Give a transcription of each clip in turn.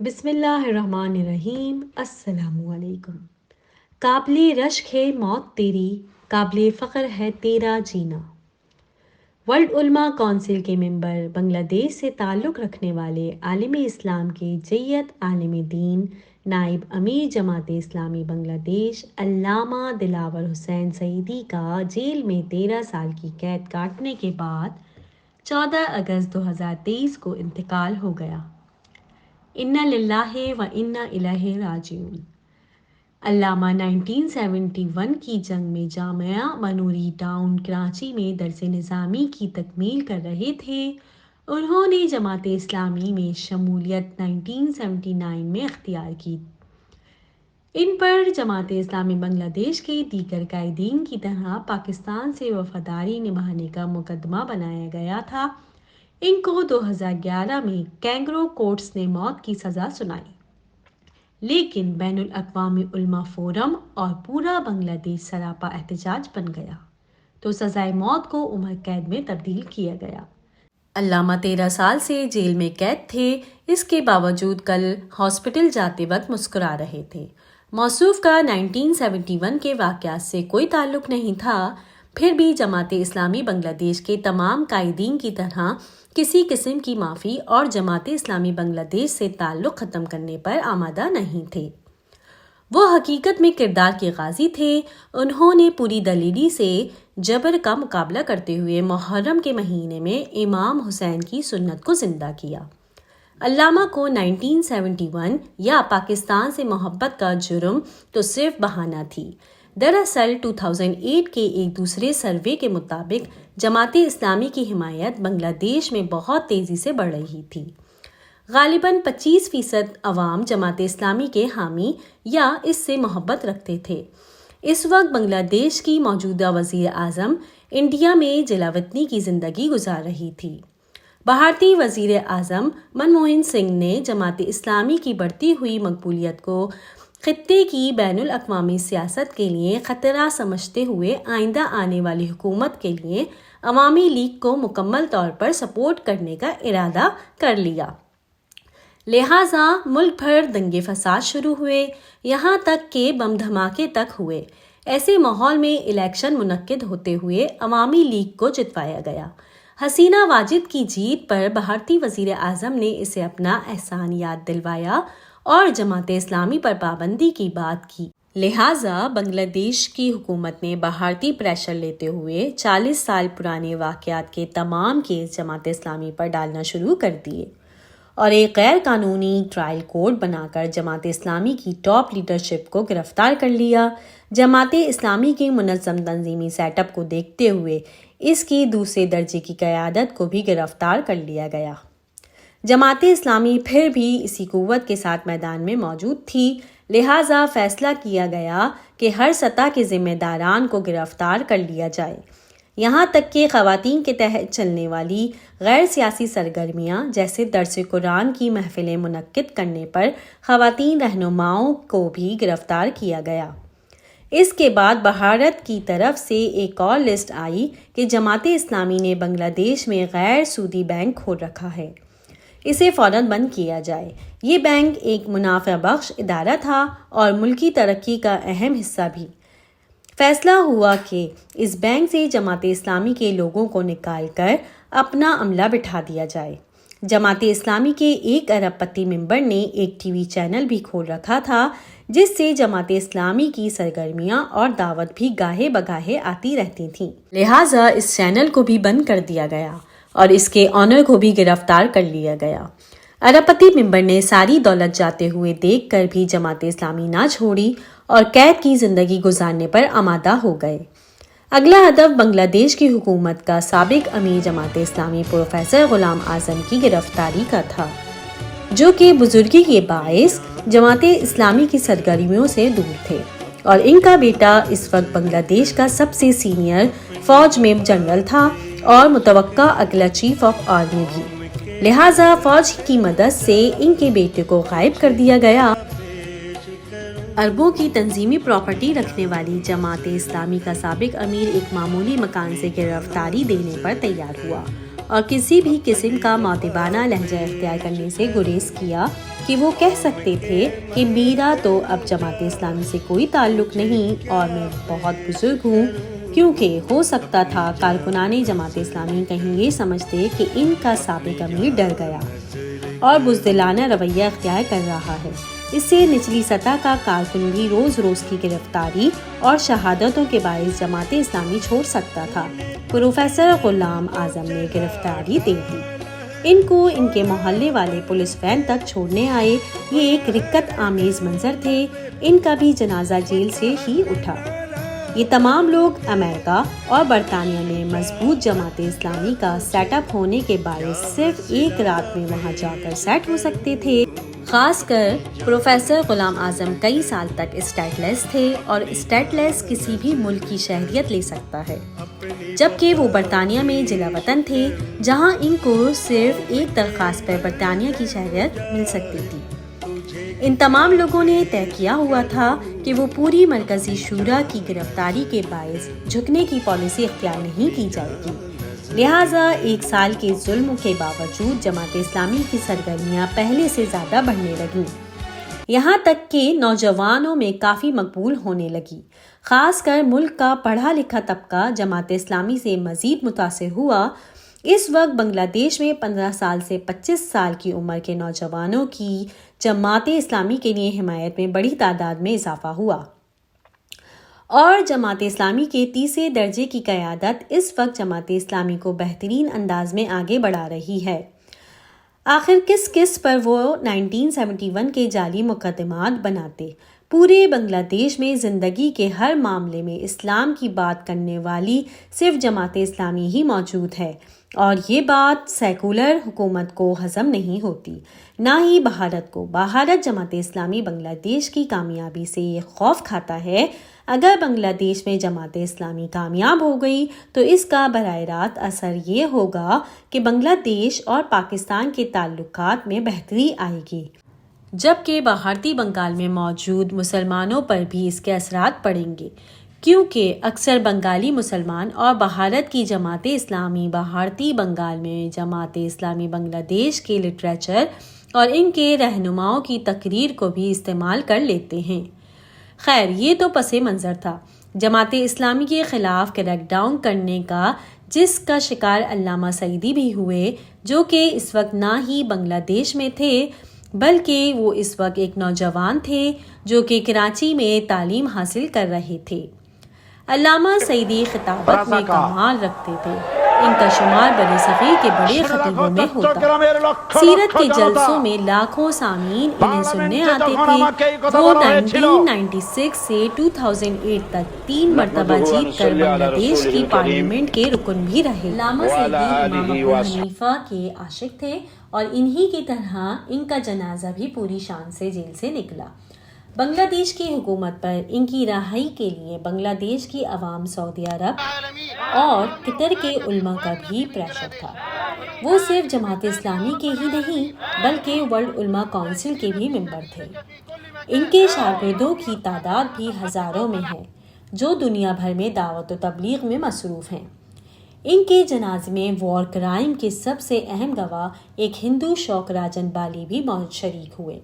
بسم اللہ الرحمن الرحیم۔ السلام علیکم۔ قابل رشک ہے موت تیری، قابل فخر ہے تیرا جینا۔ ورلڈ علماء کونسل کے ممبر، بنگلہ دیش سے تعلق رکھنے والے عالم اسلام کے جیت عالم دین، نائب امیر جماعت اسلامی بنگلہ دیش علامہ دلاور حسین سعیدی کا جیل میں 13 سال کی قید کاٹنے کے بعد 14 اگست 2023 کو انتقال ہو گیا۔ انا للہ و انا الیہ راجعون۔ علامہ 1971 کی جنگ میں جامعہ منوری ٹاؤن کراچی میں درس نظامی کی تکمیل کر رہے تھے۔ انہوں نے جماعت اسلامی میں شمولیت 1979 میں اختیار کی۔ ان پر جماعت اسلامی بنگلہ دیش کے دیگر قائدین کی طرح پاکستان سے وفاداری نبھانے کا مقدمہ بنایا گیا تھا۔ ان کو 2011 میں کینگرو کورٹس نے موت کی سزا سنائی، لیکن بین الاقوامی علماء فورم اور پورا بنگلہ دیش سراپا احتجاج بن گیا تو سزائے موت کو عمر قید میں تبدیل کیا گیا۔ علامہ 13 سال سے جیل میں قید تھے، اس کے باوجود کل ہاسپٹل جاتے وقت مسکرا رہے تھے۔ موصوف کا 1971 کے واقعات سے کوئی تعلق نہیں تھا، پھر بھی جماعت اسلامی بنگلہ دیش کے تمام قائدین کی طرح کسی قسم کی معافی اور جماعت اسلامی بنگلہ دیش سے تعلق ختم کرنے پر آمادہ نہیں تھے۔ وہ حقیقت میں کردار کے غازی تھے۔ انہوں نے پوری دلیری سے جبر کا مقابلہ کرتے ہوئے محرم کے مہینے میں امام حسین کی سنت کو زندہ کیا۔ علامہ کو 1971 یا پاکستان سے محبت کا جرم تو صرف بہانہ تھی۔ دراصل 2008 کے ایک دوسرے سروے کے مطابق جماعت اسلامی کی حمایت بنگلہ دیش میں بہت تیزی سے بڑھ رہی تھی۔ غالباً 25% عوام جماعت اسلامی کے حامی یا اس سے محبت رکھتے تھے۔ اس وقت بنگلہ دیش کی موجودہ وزیر اعظم انڈیا میں جلا وطنی کی زندگی گزار رہی تھی۔ بھارتی وزیر اعظم منموہن سنگھ نے جماعت اسلامی کی بڑھتی ہوئی مقبولیت کو خطے کی بین الاقوامی سیاست کے لیے خطرہ سمجھتے ہوئے آئندہ آنے والی حکومت کے لیے عوامی لیگ کو مکمل طور پر سپورٹ کرنے کا ارادہ کر لیا۔ لہٰذا ملک بھر دنگے فساد شروع ہوئے، یہاں تک کہ بم دھماکے تک ہوئے۔ ایسے ماحول میں الیکشن منعقد ہوتے ہوئے عوامی لیگ کو جتوایا گیا۔ حسینہ واجد کی جیت پر بھارتی وزیر اعظم نے اسے اپنا احسان یاد دلوایا اور جماعت اسلامی پر پابندی کی بات کی۔ لہٰذا بنگلہ دیش کی حکومت نے بھارتی پریشر لیتے ہوئے 40 سال پرانے واقعات کے تمام کیس جماعت اسلامی پر ڈالنا شروع کر دیے اور ایک غیر قانونی ٹرائل کورٹ بنا کر جماعت اسلامی کی ٹاپ لیڈرشپ کو گرفتار کر لیا۔ جماعت اسلامی کے منظم تنظیمی سیٹ اپ کو دیکھتے ہوئے اس کی دوسرے درجے کی قیادت کو بھی گرفتار کر لیا گیا۔ جماعت اسلامی پھر بھی اسی قوت کے ساتھ میدان میں موجود تھی، لہٰذا فیصلہ کیا گیا کہ ہر سطح کے ذمہ داران کو گرفتار کر لیا جائے، یہاں تک کہ خواتین کے تحت چلنے والی غیر سیاسی سرگرمیاں جیسے درس قرآن کی محفلیں منعقد کرنے پر خواتین رہنماؤں کو بھی گرفتار کیا گیا۔ اس کے بعد بھارت کی طرف سے ایک اور لسٹ آئی کہ جماعت اسلامی نے بنگلہ دیش میں غیر سودی بینک کھول رکھا ہے، اسے فوراً بند کیا جائے۔ یہ بینک ایک منافع بخش ادارہ تھا اور ملکی ترقی کا اہم حصہ بھی۔ فیصلہ ہوا کہ اس بینک سے جماعت اسلامی کے لوگوں کو نکال کر اپنا عملہ بٹھا دیا جائے۔ جماعت اسلامی کے 1 ارب پتی ممبر نے ایک ٹی وی چینل بھی کھول رکھا تھا جس سے جماعت اسلامی کی سرگرمیاں اور دعوت بھی گاہے بگاہے آتی رہتی تھیں، لہٰذا اس چینل کو بھی بند کر دیا گیا اور اس کے آنر کو بھی گرفتار کر لیا گیا۔ ارب پتی ممبر نے ساری دولت جاتے ہوئے دیکھ کر بھی جماعت اسلامی نہ چھوڑی اور قید کی زندگی گزارنے پر آمادہ ہو گئے۔ اگلا ہدف بنگلہ دیش کی حکومت کا سابق امیر جماعت اسلامی پروفیسر غلام اعظم کی گرفتاری کا تھا، جو کہ بزرگی کے باعث جماعت اسلامی کی سرگرمیوں سے دور تھے اور ان کا بیٹا اس وقت بنگلہ دیش کا سب سے سینئر فوج میں جنرل تھا اور متوقع اگلا چیف آف آرمی بھی، لہٰذا فوج کی مدد سے ان کے بیٹے کو غائب کر دیا گیا۔ اربوں کی تنظیمی پراپرٹی رکھنے والی جماعت اسلامی کا سابق امیر ایک معمولی مکان سے گرفتاری دینے پر تیار ہوا اور کسی بھی قسم کا معتبانہ لہجہ اختیار کرنے سے گریز کیا کہ وہ کہہ سکتے تھے کہ میرا تو اب جماعت اسلامی سے کوئی تعلق نہیں اور میں بہت بزرگ ہوں، کیونکہ ہو سکتا تھا کارکنان جماعت اسلامی کہیں یہ سمجھتے کہ ان کا سابق امیر ڈر گیا اور بزدلانہ رویہ اختیار کر رہا ہے۔ اس سے نچلی سطح کا کارکن بھی روز روز کی گرفتاری اور شہادتوں کے باعث جماعت اسلامی چھوڑ سکتا تھا۔ پروفیسر غلام اعظم نے گرفتاری دے دی۔ ان کو ان کے محلے والے پولیس وین تک چھوڑنے آئے۔ یہ ایک رکت آمیز منظر تھے۔ ان کا بھی جنازہ جیل سے ہی اٹھا۔ یہ تمام لوگ امریکہ اور برطانیہ میں مضبوط جماعت اسلامی کا سیٹ اپ ہونے کے باعث صرف ایک رات میں وہاں جا کر سیٹ ہو سکتے تھے۔ خاص کر پروفیسر غلام اعظم کئی سال تک اسٹیٹ لیس تھے اور اسٹیٹ لیس کسی بھی ملک کی شہریت لے سکتا ہے، جبکہ وہ برطانیہ میں جلا وطن تھے جہاں ان کو صرف ایک درخواست پر برطانیہ کی شہریت مل سکتی تھی۔ ان تمام لوگوں نے طے کیا ہوا تھا کہ وہ پوری مرکزی شورا کی گرفتاری کے باعث جھکنے کی پالیسی اختیار نہیں کی جائے گی، لہٰذا ایک سال کے ظلم کے باوجود جماعت اسلامی کی سرگرمیاں پہلے سے زیادہ بڑھنے لگیں، یہاں تک کہ نوجوانوں میں کافی مقبول ہونے لگی۔ خاص کر ملک کا پڑھا لکھا طبقہ جماعت اسلامی سے مزید متاثر ہوا۔ اس وقت بنگلہ دیش میں 15 سال سے 25 سال کی عمر کے نوجوانوں کی جماعت اسلامی کے لیے حمایت میں بڑی تعداد میں اضافہ ہوا اور جماعت اسلامی کے تیسرے درجے کی قیادت اس وقت جماعت اسلامی کو بہترین انداز میں آگے بڑھا رہی ہے۔ آخر کس پر وہ 1971 کے جعلی مقدمات بناتے؟ پورے بنگلہ دیش میں زندگی کے ہر معاملے میں اسلام کی بات کرنے والی صرف جماعت اسلامی ہی موجود ہے، اور یہ بات سیکولر حکومت کو ہضم نہیں ہوتی، نہ ہی بھارت کو۔ بھارت جماعت اسلامی بنگلہ دیش کی کامیابی سے یہ خوف کھاتا ہے اگر بنگلہ دیش میں جماعت اسلامی کامیاب ہو گئی تو اس کا براہ راست اثر یہ ہوگا کہ بنگلہ دیش اور پاکستان کے تعلقات میں بہتری آئے گی، جبکہ بھارتی بنگال میں موجود مسلمانوں پر بھی اس کے اثرات پڑیں گے، کیونکہ اکثر بنگالی مسلمان اور بھارت کی جماعت اسلامی بھارتی بنگال میں جماعت اسلامی بنگلہ دیش کے لٹریچر اور ان کے رہنماؤں کی تقریر کو بھی استعمال کر لیتے ہیں۔ خیر، یہ تو پس منظر تھا جماعت اسلامی کے خلاف کریک ڈاؤن کرنے کا، جس کا شکار علامہ سعیدی بھی ہوئے، جو کہ اس وقت نہ ہی بنگلہ دیش میں تھے بلکہ وہ اس وقت ایک نوجوان تھے جو کہ کراچی میں تعلیم حاصل کر رہے تھے۔ علامہ سعیدی خطابت میں کمال رکھتے تھے۔ ان کا شمار بڑے صغیر کے بڑے خطیبوں میں ہوتا۔ سیرت کے جلسوں میں لاکھوں سامعین انہیں سننے آتے تھے۔ وہ 1996 سے 2008 تک 3 مرتبہ جیت کر بنگلہ دیش کی پارلیمنٹ کے رکن بھی رہے۔ علامہ سعیدی امام ابو حنیفہ کے عاشق تھے اور انہی کی طرح ان کا جنازہ بھی پوری شان سے جیل سے نکلا۔ بنگلہ دیش کی حکومت پر ان کی رہائی کے لیے بنگلہ دیش کی عوام، سعودی عرب اور قطر کے علماء کا بھی پریشر تھا۔ وہ صرف جماعت اسلامی کے ہی نہیں بلکہ ورلڈ علماء کونسل کے بھی ممبر تھے۔ ان کے شاگردوں کی تعداد بھی ہزاروں میں ہے جو دنیا بھر میں دعوت و تبلیغ میں مصروف ہیں۔ ان کے جنازے میں وار کرائم کے سب سے اہم گواہ ایک ہندو شوق راجن بالی بھی شریک ہوئے،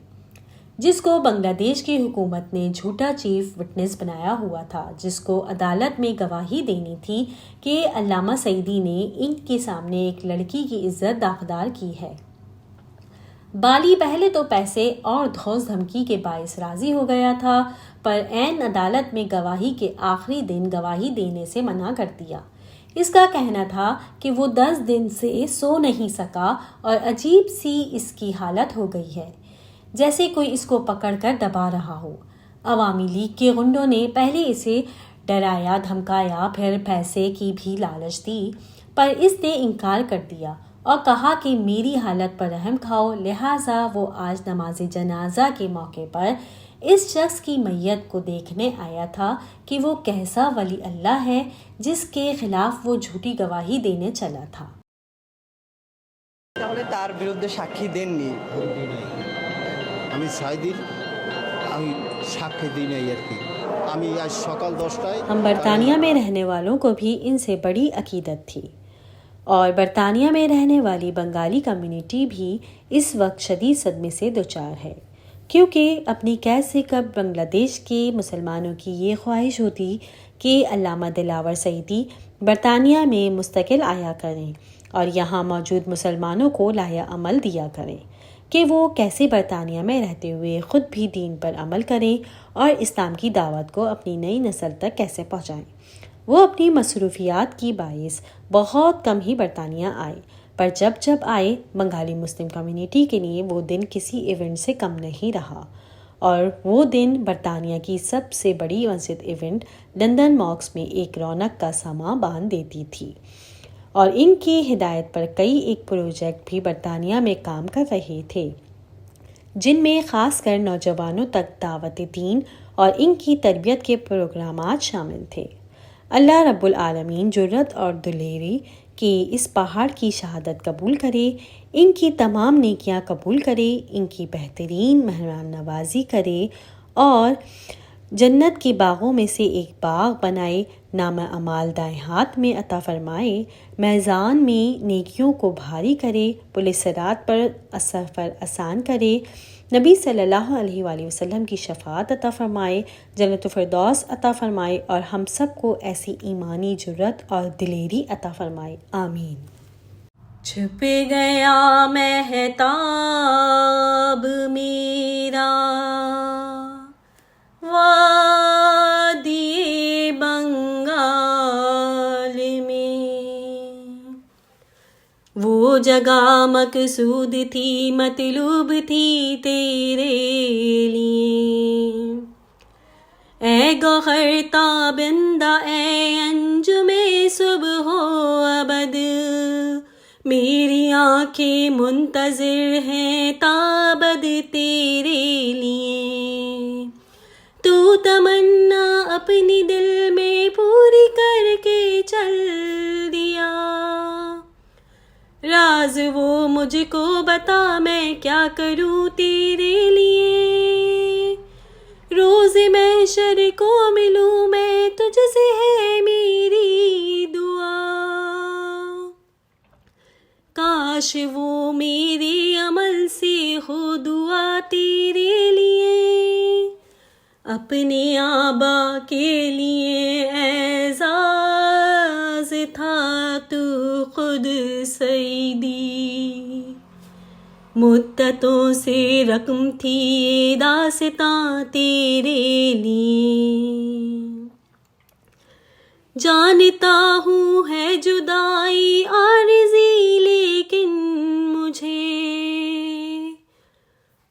جس کو بنگلہ دیش کی حکومت نے جھوٹا چیف وٹنس بنایا ہوا تھا، جس کو عدالت میں گواہی دینی تھی کہ علامہ سعیدی نے ان کے سامنے ایک لڑکی کی عزت داغدار کی ہے۔ بالی پہلے تو پیسے اور دھوس دھمکی کے باعث راضی ہو گیا تھا، پر عین عدالت میں گواہی کے آخری دن گواہی دینے سے منع کر دیا۔ اس کا کہنا تھا کہ وہ 10 دن سے سو نہیں سکا اور عجیب سی اس کی حالت ہو گئی ہے، جیسے کوئی اس کو پکڑ کر دبا رہا ہو۔ عوامی لیگ کے غنڈوں نے پہلے اسے ڈرایا دھمکایا، پھر پیسے کی بھی لالچ دی، پر اس نے انکار کر دیا اور کہا کہ میری حالت پر رحم کھاؤ۔ لہٰذا وہ آج نماز جنازہ کے موقع پر اس شخص کی میت کو دیکھنے آیا تھا کہ وہ کیسا ولی اللہ ہے جس کے خلاف وہ جھوٹی گواہی دینے چلا تھا۔ তার বিরুদ্ধে সাক্ষী দেননি, আমি সাইদির আমি সাক্ষী দিই নাই আর কি। আমি আজ সকাল 10টায় ہم برطانیہ میں رہنے والوں کو بھی ان سے بڑی عقیدت تھی۔ اور برطانیہ میں رہنے والی بنگالی کمیونٹی بھی اس وقت شدید صدمے سے دوچار ہے، کیونکہ اپنی قید سے قبل بنگلہ دیش کے مسلمانوں کی یہ خواہش ہوتی کہ علامہ دلاور سعیدی برطانیہ میں مستقل آیا کریں اور یہاں موجود مسلمانوں کو لایا عمل دیا کریں کہ وہ کیسے برطانیہ میں رہتے ہوئے خود بھی دین پر عمل کریں اور اسلام کی دعوت کو اپنی نئی نسل تک کیسے پہنچائیں۔ وہ اپنی مصروفیات کی باعث بہت کم ہی برطانیہ آئے، پر جب آئے بنگالی مسلم کمیونٹی کے لیے وہ دن کسی ایونٹ سے کم نہیں رہا، اور وہ دن برطانیہ کی سب سے بڑی مسجد ایونٹ لندن موکس میں ایک رونق کا سماں باندھ دیتی تھی، اور ان کی ہدایت پر کئی ایک پروجیکٹ بھی برطانیہ میں کام کر رہے تھے، جن میں خاص کر نوجوانوں تک دعوت دین اور ان کی تربیت کے پروگرامات شامل تھے۔ اللہ رب العالمین جرت اور دلیری کی اس پہاڑ کی شہادت قبول کرے، ان کی تمام نیکیاں قبول کرے، ان کی بہترین مہمان نوازی کرے اور جنت کے باغوں میں سے ایک باغ بنائے، نامہ اعمال دائیں ہاتھ میں عطا فرمائے، میزان میں نیکیوں کو بھاری کرے، پل صراط پر سفر آسان کرے، نبی صلی اللہ علیہ وآلہ وسلم کی شفاعت عطا فرمائے، جنت الفردوس عطا فرمائے، اور ہم سب کو ایسی ایمانی جرت اور دلیری عطا فرمائے، آمین۔ چھپ گیا مہتاب میرا وادی بنگال میں، وہ جگہ مقصود تھی مطلوب تھی تیرے لیے، اے گوہر تابندہ اے انجم صبح و ابد، میری آنکھیں منتظر ہیں تابد تیرے لیے، تو تمنا اپنی دل میں پوری کر کے چل دیا، راز وہ مجھ کو بتا میں کیا کروں تیرے لیے، روز محشر کو ملوں میں تجھ سے ہے میری دعا، کاش وہ میرے عمل سے ہو دعا تیرے لیے، اپنے آبا کے لیے اعزاز تھا تو خود سعیدی، مدتوں سے رقم تھی داستاں تیرے لیے، جانتا ہوں ہے جدائی عارضی لیکن مجھے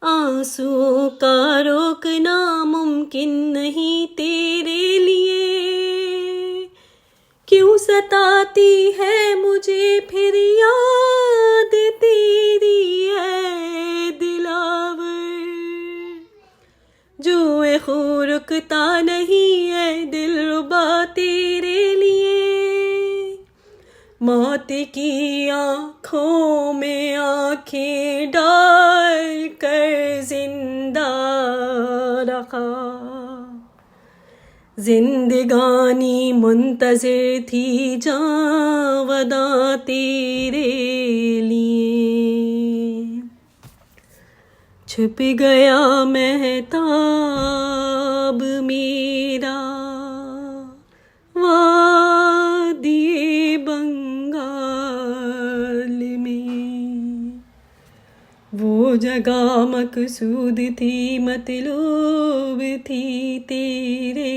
آنسوں کا روکنا ممکن نہیں تیرے لیے، کیوں ستاتی ہے مجھے پھر یاد تیری اے دلاور، جو خوں رکتا نہیں ہے دل ربا تیرے لیے، موت کی آنکھوں میں آنکھیں ڈال کر زندہ رکھا، زندگانی منتظر تھی جاوداں تیرے لیے، چھپ گیا مہتاب میرا وادی بنگال میں، وہ جگہ مقصود تھی مطلوب تھی تیرے